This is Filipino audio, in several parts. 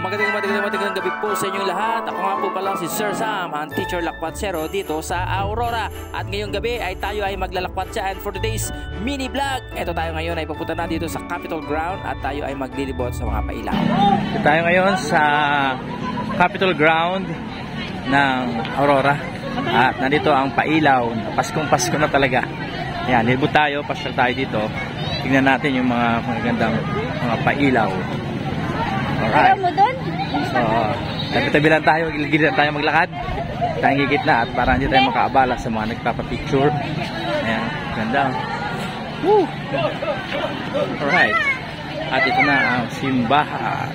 Magandang gabi po sa inyong lahat. Ako nga po pala si Sir Sam, ang teacher lakwatsero dito sa Aurora. At ngayong gabi ay tayo ay maglalakwatsa, and for today's mini vlog, eto tayo ngayon ay pupunta na dito sa Capitol Ground at tayo ay maglilibot sa mga pailaw. Ito tayo ngayon sa Capitol Ground ng Aurora. At nandito ang pailaw. Paskong Pasko na talaga. Ayan, nilibot tayo, pasyal tayo dito. Tingnan natin yung mga magagandang mga pailaw. Alright. So, tabi-tabi lang tayo, gilid tayo maglakad. Tayong gigit na at para hindi tayo makaabala sa mga nagpapapicture. Ayan, ganda. Woo! Alright. At ito na ang simbahan.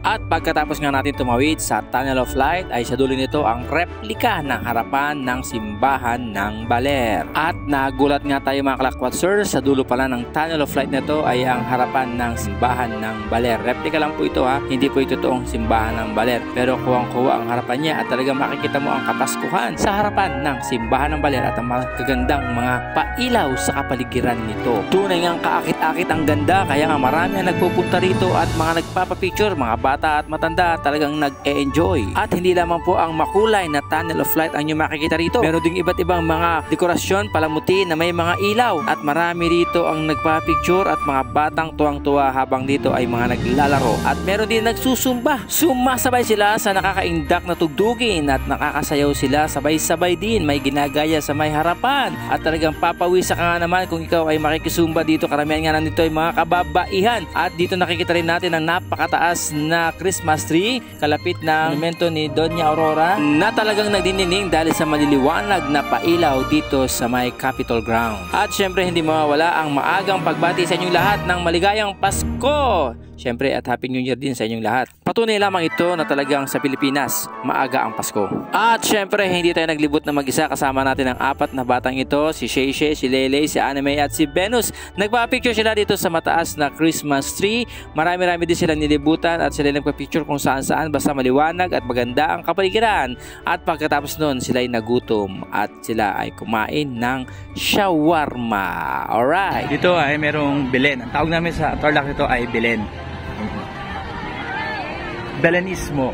At pagkatapos nga natin tumawid sa Tunnel of Light ay sa dulo nito ang replika ng harapan ng simbahan ng Baler. At nagulat nga tayo mga kalakwatsers, sa dulo pala ng Tunnel of Light nito ay ang harapan ng simbahan ng Baler. Replika lang po ito ha, hindi po ito toong simbahan ng Baler. Pero kuwang-kuwa ang harapan niya at talagang makikita mo ang kapaskuhan sa harapan ng simbahan ng Baler at ang magagandang mga pailaw sa kapaligiran nito. Tunay ngang kaakit-akit ang ganda, kaya nga marami ang nagpupunta rito at mga nagpapapicture, mga bata at matanda talagang nag-e-enjoy. At hindi lamang po ang makulay na Tunnel of Light ang nyo makikita rito. Meron ding iba't ibang mga dekorasyon, palamuti na may mga ilaw. At marami rito ang nagpa-picture at mga batang tuwang-tuwa habang dito ay mga naglalaro. At meron din nagsusumba. Sumasabay sila sa nakakaindak na tugtugin at nakakasayaw sila sabay-sabay din. May ginagaya sa may harapan. At talagang papawisa ka nga naman kung ikaw ay makikisumba dito. Karamihan nga nandito ay mga kababaihan. At dito nakikita rin natin ang napakataas na Christmas tree kalapit ng monumento ni Doña Aurora na talagang nagdinining dahil sa maliliwanag na pailaw dito sa may Capitol Ground. At syempre hindi mawawala ang maagang pagbati sa inyong lahat ng maligayang Pasko. Syempre at Happy New Year din sa inyong lahat. Patunay lamang ito na talagang sa Pilipinas, maaga ang Pasko. At syempre hindi tayo naglibot na mag-isa, kasama natin ang apat na batang ito, si Shay Shay, si Lele, si Anime at si Venus. Nagpa-picture sila dito sa mataas na Christmas tree. Marami-rami din silang nilibutan at sila nagpa-picture kung saan-saan basta maliwanag at maganda ang kapaligiran. At pagkatapos nun sila ay nagutom at sila ay kumain ng shawarma. Alright. Dito ay merong Belen. Ang tawag namin sa Tarlac ito ay Belen. Belenismo,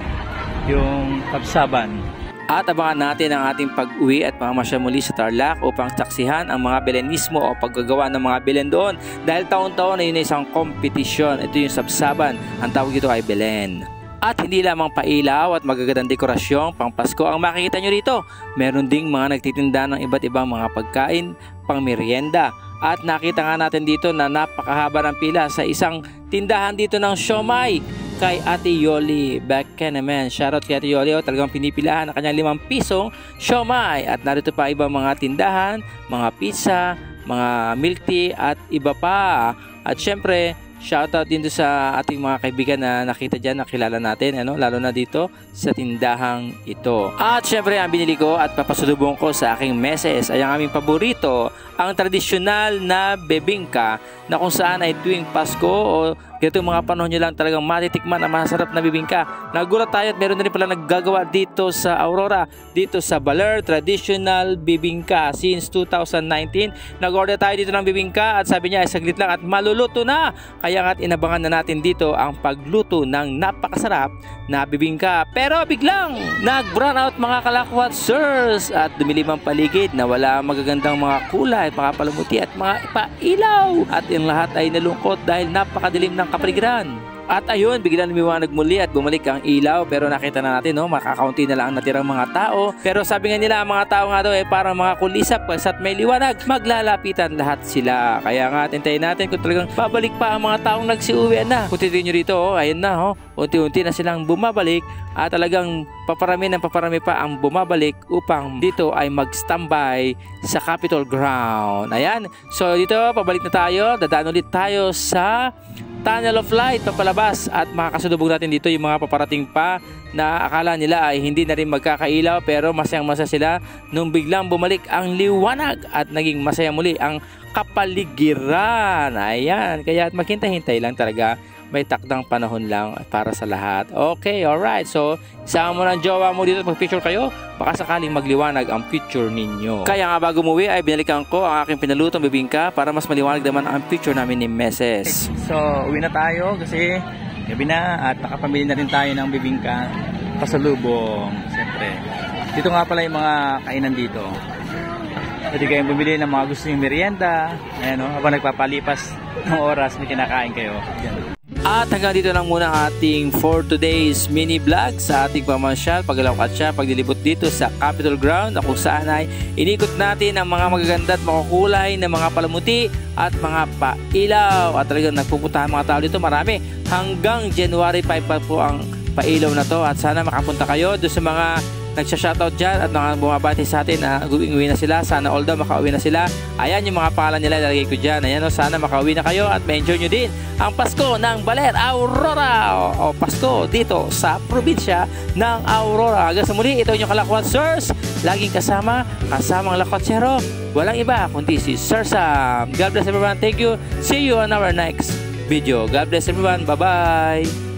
yung kapsaban. At abangan natin ang ating pag-uwi at pamamasya muli sa Tarlac upang saksihan ang mga Belenismo o paggagawa ng mga Belen doon. Dahil taon-taon ay yun isang kompetisyon. Ito yung sabsaban. Ang tawag ito ay Belen. At hindi lamang pailaw at magagandang dekorasyon pang Pasko ang makikita nyo rito. Meron ding mga nagtitinda ng iba't ibang mga pagkain pang merienda. At nakita nga natin dito na napakahaba ng pila sa isang tindahan dito ng siomai kay Ate Yoli Bekenemen. Shoutout kay Ate Yoli, talagang pinipilahan ang kanyang 5 pisong siomai. At narito pa ibang mga tindahan, mga pizza, mga milk tea at iba pa. At syempre shoutout din sa ating mga kaibigan na nakita dyan, nakilala natin, lalo na dito sa tindahang ito. At syempre ang binili ko at papasulubong ko sa aking meses ay ang aming paborito, ang tradisyonal na bebingka na kung saan ay tuwing Pasko o ganito mga panahon nyo lang talagang matitikman ang masarap na bibingka. Nagulat tayo at meron na rin pala naggagawa dito sa Aurora, dito sa Baler Traditional Bibingka. Since 2019, nag-order tayo dito ng bibingka at sabi niya ay saglit lang at maluluto na. Kaya nga't inabangan na natin dito ang pagluto ng napakasarap na bibingka. Pero biglang nag-brown out mga kalakwatsers at dumilim ang paligid na wala magagandang mga kulay, mga palamuti at mga ipailaw. At yung lahat ay nalungkot dahil napakadilim ng kapaligiran. At ayun, biglang lumiwanag muli at bumalik ang ilaw, pero nakita na natin makakaunti na lang ang natirang mga tao. Pero sabi nga nila, ang mga tao nga daw ay parang mga kulisap, kasa't may liwanag, maglalapitan lahat sila. Kaya nga tintayin natin kung talagang babalik pa ang mga taong nagsiuwian na. Kung titignan nyo rito, ayun na, unti-unti na silang bumabalik at talagang paparami pa ang bumabalik upang dito ay mag-standby sa Capitol Ground. Ayan, so dito pabalik na tayo, dadaan ulit tayo sa Tunnel of Light papalabas at makakasalubog natin dito yung mga paparating pa na akala nila ay hindi na rin magkakailaw, pero masayang-masaya sila nung biglang bumalik ang liwanag at naging masaya muli ang kapaligiran. Ayan, kaya maghintay-hintay lang talaga may takdang panahon lang para sa lahat. Okay, alright. So, isama mo ng jowa mo dito at mag-picture kayo. Baka sakaling magliwanag ang picture ninyo. Kaya nga bago umuwi ay binalikan ko ang aking pinalutong bibingka para mas maliwanag naman ang picture namin ni Meses. So, uwi na tayo kasi Gabi na at nakapamili na rin tayo ng bibingka pasalubong. Siyempre. Dito nga pala yung mga kainan dito. Pwede kayong bumili ng mga gusto yung merienda. Ayan o, habang nagpapalipas ng oras, may kinakain kayo. Diyan. At hanggang dito lang muna ang ating for today's mini vlog sa ating pamasyal, paglalakad siya, paglilibot dito sa Capitol Ground na kung saan ay inikot natin ang mga magaganda at makukulay na mga palamuti at mga pailaw. At talagang nagpupuntahan mga tao dito, marami. Hanggang January 5 pa po ang pailaw na to at sana makapunta kayo doon sa mga nagsha-shoutout dyan at mga bumabati sa atin na uwi na sila. Sana all daw makauwi na sila. Ayan yung mga pangalan nila, nalagay ko dyan. Ayan o, sana makauwi na kayo at ma-enjoy nyo din ang Pasko ng Baler, Aurora o Pasko dito sa probinsya ng Aurora. Hanggang sa muli, ito yung Kalakwat Sirs. Laging kasamang lakwatsero. Walang iba kundi si Sir Sam. God bless everyone. Thank you. See you on our next video. God bless everyone. Bye-bye.